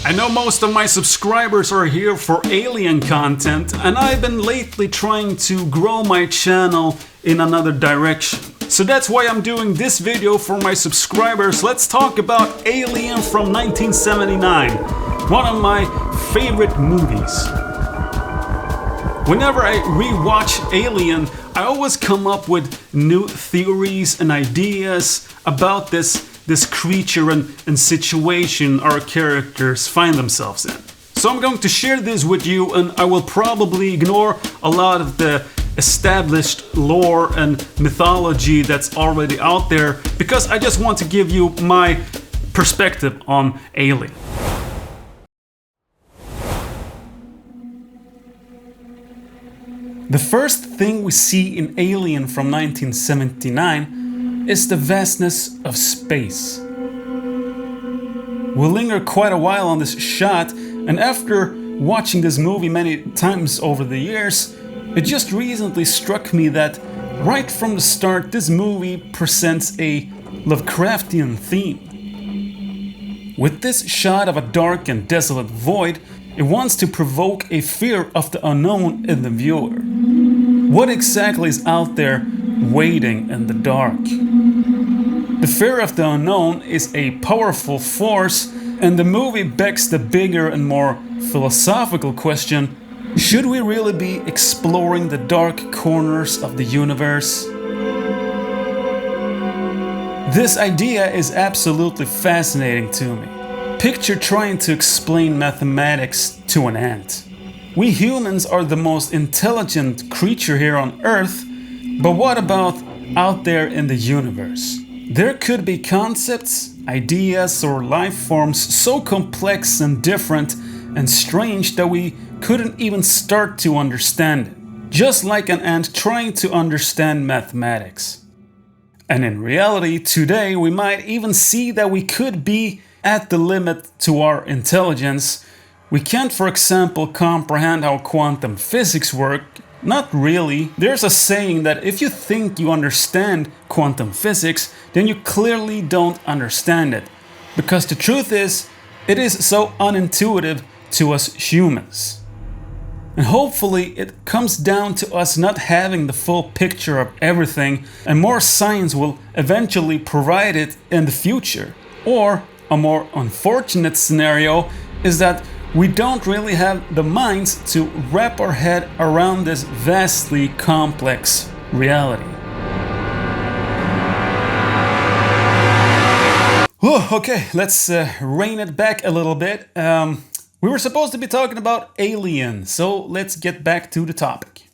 I know most of my subscribers are here for alien content, and I've been lately trying to grow my channel in another direction. So that's why I'm doing this video for my subscribers. Let's talk about Alien from 1979, one of my favorite movies. Whenever I rewatch Alien, I always come up with new theories and ideas about this creature and situation our characters find themselves in. So I'm going to share this with you, and I will probably ignore a lot of the established lore and mythology that's already out there, because I just want to give you my perspective on Alien. The first thing we see in Alien from 1979 is the vastness of space. We'll linger quite a while on this shot, and after watching this movie many times over the years, it just recently struck me that right from the start this movie presents a Lovecraftian theme. With this shot of a dark and desolate void, it wants to provoke a fear of the unknown in the viewer. What exactly is out there waiting in the dark? The fear of the unknown is a powerful force, and the movie begs the bigger and more philosophical question: should we really be exploring the dark corners of the universe? This idea is absolutely fascinating to me. Picture trying to explain mathematics to an ant. We humans are the most intelligent creature here on Earth, but what about out there in the universe? There could be concepts, ideas, or life forms so complex and different and strange that we couldn't even start to understand it. Just like an ant trying to understand mathematics. And in reality, today we might even see that we could be at the limit to our intelligence. We can't, for example, comprehend how quantum physics work. Not really. There's a saying that if you think you understand quantum physics, then you clearly don't understand it. Because the truth is, it is so unintuitive to us humans. And hopefully it comes down to us not having the full picture of everything, and more science will eventually provide it in the future. Or a more unfortunate scenario is that we don't really have the minds to wrap our head around this vastly complex reality. Okay, let's rein it back a little bit. We were supposed to be talking about Alien, so let's get back to the topic.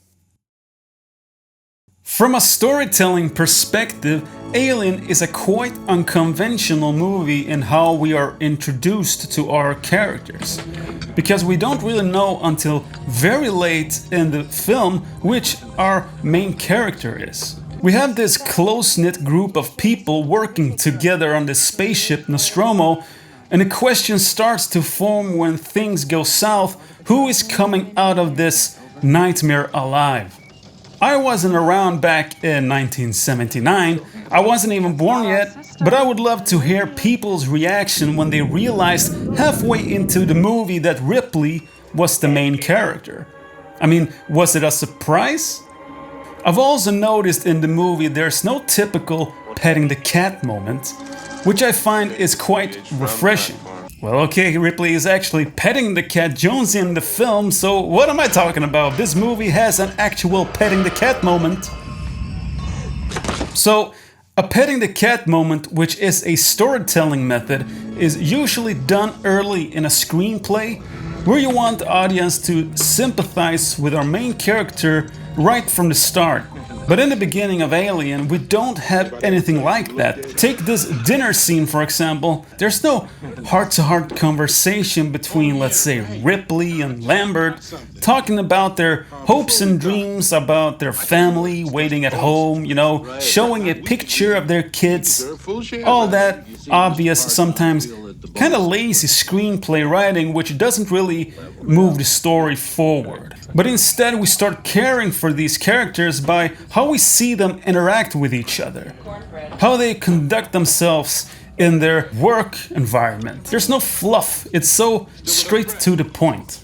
From a storytelling perspective, Alien is a quite unconventional movie in how we are introduced to our characters. Because we don't really know until very late in the film which our main character is. We have this close-knit group of people working together on this spaceship Nostromo, and the question starts to form when things go south: who is coming out of this nightmare alive? I wasn't around back in 1979, I wasn't even born yet, but I would love to hear people's reaction when they realized halfway into the movie that Ripley was the main character. I mean, was it a surprise? I've also noticed in the movie there's no typical petting the cat moment, which I find is quite refreshing. Well, okay, Ripley is actually petting the cat Jonesy in the film, so what am I talking about? This movie has an actual petting the cat moment. So, a petting the cat moment, which is a storytelling method, is usually done early in a screenplay, where you want the audience to sympathize with our main character right from the start. But in the beginning of Alien, we don't have anything like that. Take this dinner scene, for example. There's no heart-to-heart conversation between, let's say, Ripley and Lambert, talking about their hopes and dreams, about their family waiting at home, you know, showing a picture of their kids. All that obvious, sometimes kind of lazy screenplay writing, which doesn't really move the story forward. But instead we start caring for these characters by how we see them interact with each other, how they conduct themselves in their work environment. There's no fluff, it's so straight to the point.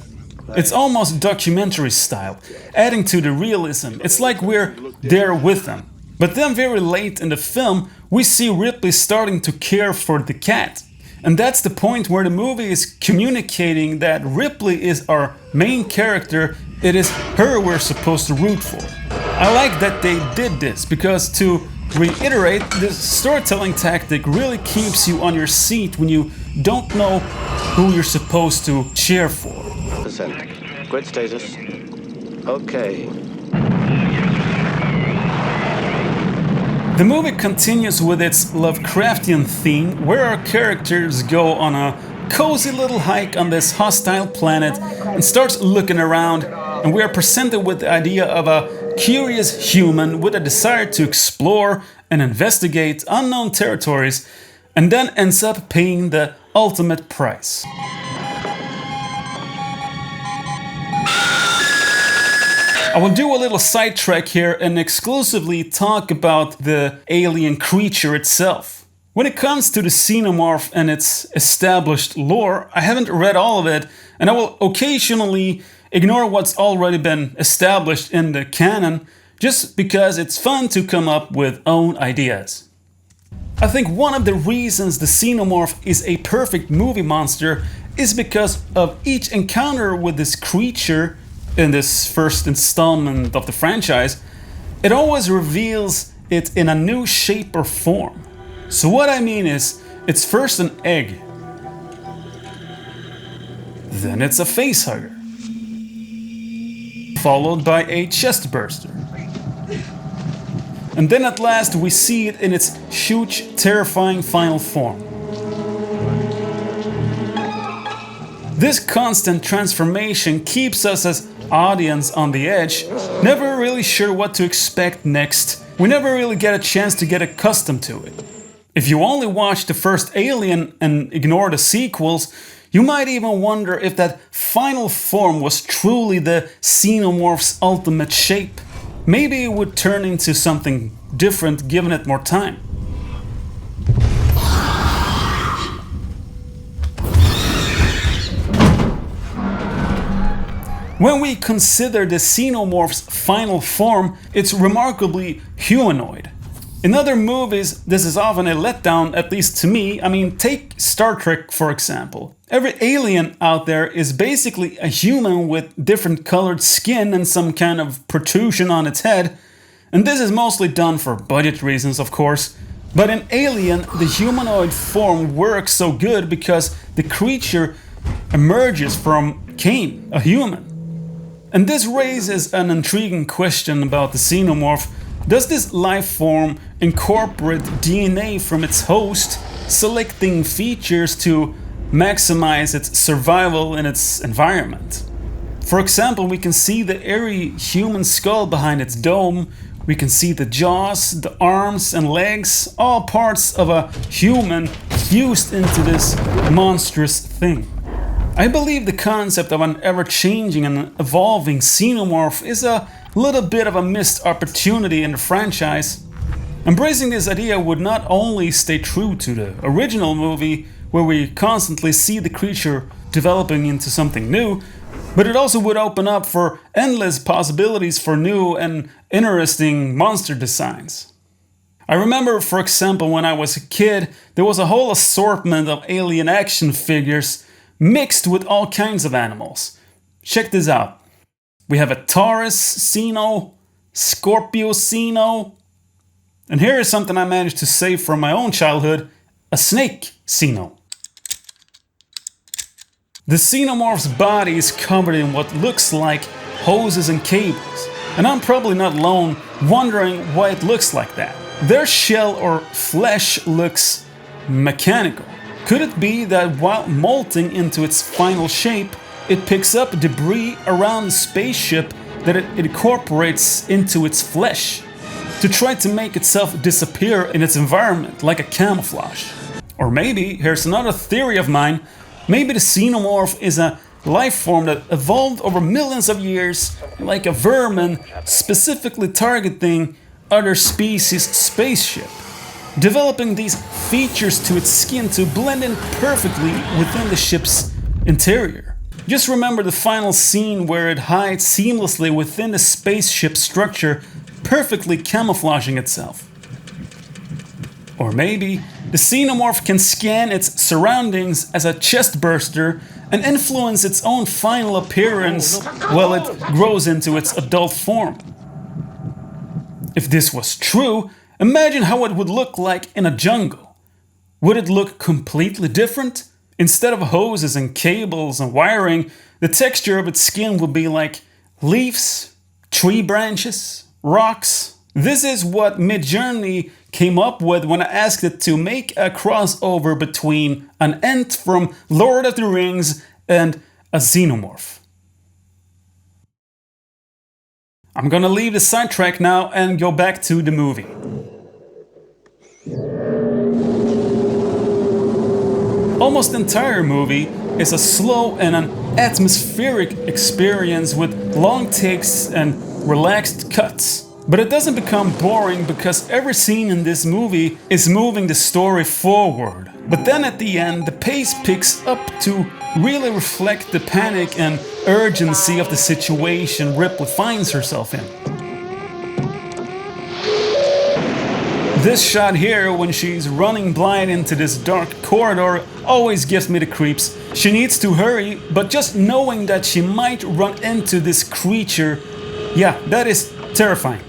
It's almost documentary style, adding to the realism. It's like we're there with them. But then very late in the film, we see Ripley starting to care for the cat. And that's the point where the movie is communicating that Ripley is our main character, it is her we're supposed to root for. I like that they did this, because to reiterate, this storytelling tactic really keeps you on your seat when you don't know who you're supposed to cheer for. Grid status. Okay. The movie continues with its Lovecraftian theme, where our characters go on a cozy little hike on this hostile planet and starts looking around, and we are presented with the idea of a curious human with a desire to explore and investigate unknown territories, and then ends up paying the ultimate price. I will do a little sidetrack here and exclusively talk about the alien creature itself. When it comes to the Xenomorph and its established lore, I haven't read all of it, and I will occasionally ignore what's already been established in the canon, just because it's fun to come up with own ideas. I think one of the reasons the Xenomorph is a perfect movie monster is because of each encounter with this creature in this first installment of the franchise. It always reveals it in a new shape or form. So what I mean is, it's first an egg, then it's a facehugger, followed by a chestburster, and then at last we see it in its huge, terrifying final form. This constant transformation keeps us as audience on the edge, never really sure what to expect next. We never really get a chance to get accustomed to it. If you only watch the first Alien and ignore the sequels, you might even wonder if that final form was truly the Xenomorph's ultimate shape. Maybe it would turn into something different given it more time. When we consider the Xenomorph's final form, it's remarkably humanoid. In other movies, this is often a letdown, at least to me. I mean, take Star Trek for example. Every alien out there is basically a human with different colored skin and some kind of protrusion on its head. And this is mostly done for budget reasons, of course. But in Alien, the humanoid form works so good because the creature emerges from Cain, a human. And this raises an intriguing question about the Xenomorph. Does this life form incorporate DNA from its host, selecting features to maximize its survival in its environment? For example, we can see the airy human skull behind its dome, we can see the jaws, the arms and legs, all parts of a human fused into this monstrous thing. I believe the concept of an ever-changing and evolving Xenomorph is a little bit of a missed opportunity in the franchise. Embracing this idea would not only stay true to the original movie, where we constantly see the creature developing into something new, but it also would open up for endless possibilities for new and interesting monster designs. I remember, for example, when I was a kid, there was a whole assortment of alien action figures mixed with all kinds of animals. Check this out. We have a Taurus Xeno, Scorpio Xeno, and here is something I managed to save from my own childhood, a Snake Xeno. The Xenomorph's body is covered in what looks like hoses and cables, and I'm probably not alone wondering why it looks like that. Their shell or flesh looks mechanical. Could it be that while molting into its final shape, it picks up debris around the spaceship that it incorporates into its flesh to try to make itself disappear in its environment like a camouflage? Or maybe, here's another theory of mine, maybe the Xenomorph is a life form that evolved over millions of years like a vermin specifically targeting other species' spaceship. developing these features to its skin to blend in perfectly within the ship's interior. Just remember the final scene where it hides seamlessly within the spaceship structure, perfectly camouflaging itself. Or maybe the Xenomorph can scan its surroundings as a chest burster and influence its own final appearance while it grows into its adult form. If this was true, imagine how it would look like in a jungle. Would it look completely different? Instead of hoses and cables and wiring, the texture of its skin would be like leaves, tree branches, rocks. This is what Midjourney came up with when I asked it to make a crossover between an Ent from Lord of the Rings and a Xenomorph. I'm gonna leave the sidetrack now and go back to the movie. Almost the entire movie is a slow and an atmospheric experience with long takes and relaxed cuts. But it doesn't become boring because every scene in this movie is moving the story forward. But then at the end, the pace picks up to really reflect the panic and urgency of the situation Ripley finds herself in. This shot here, when she's running blind into this dark corridor, always gives me the creeps. She needs to hurry, but just knowing that she might run into this creature, yeah, that is terrifying.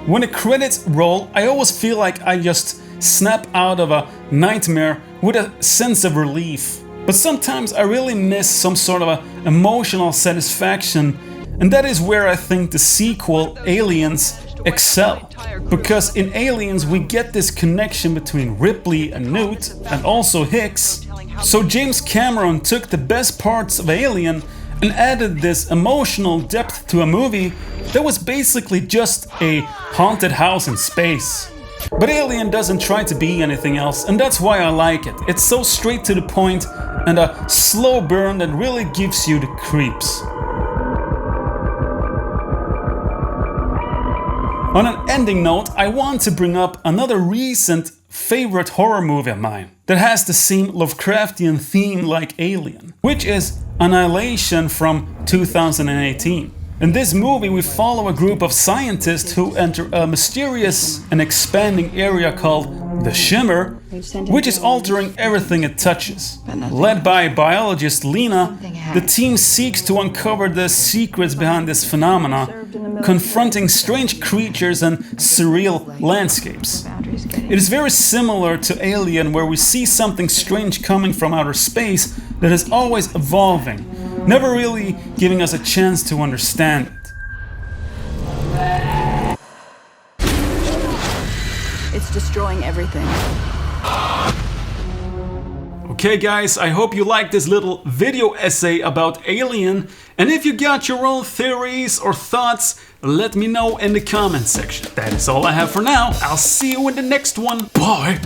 When the credits roll, I always feel like I just snap out of a nightmare with a sense of relief. But sometimes I really miss some sort of a emotional satisfaction, and that is where I think the sequel, Aliens, excel. Because in Aliens we get this connection between Ripley and Newt, and also Hicks. So James Cameron took the best parts of Alien and added this emotional depth to a movie that was basically just a haunted house in space. But Alien doesn't try to be anything else, and that's why I like it. It's so straight to the point and a slow burn that really gives you the creeps. On an ending note, I want to bring up another recent favorite horror movie of mine that has the same Lovecraftian theme like Alien, which is Annihilation from 2018. In this movie we follow a group of scientists who enter a mysterious and expanding area called the Shimmer, which is altering everything it touches. Led by biologist Lena, the team seeks to uncover the secrets behind this phenomena, confronting strange creatures and surreal landscapes. It is very similar to Alien, where we see something strange coming from outer space that is always evolving, never really giving us a chance to understand it. It's destroying everything. Okay guys, I hope you liked this little video essay about Alien, and if you got your own theories or thoughts, let me know in the comment section. That is all I have for now. I'll see you in the next one. Bye!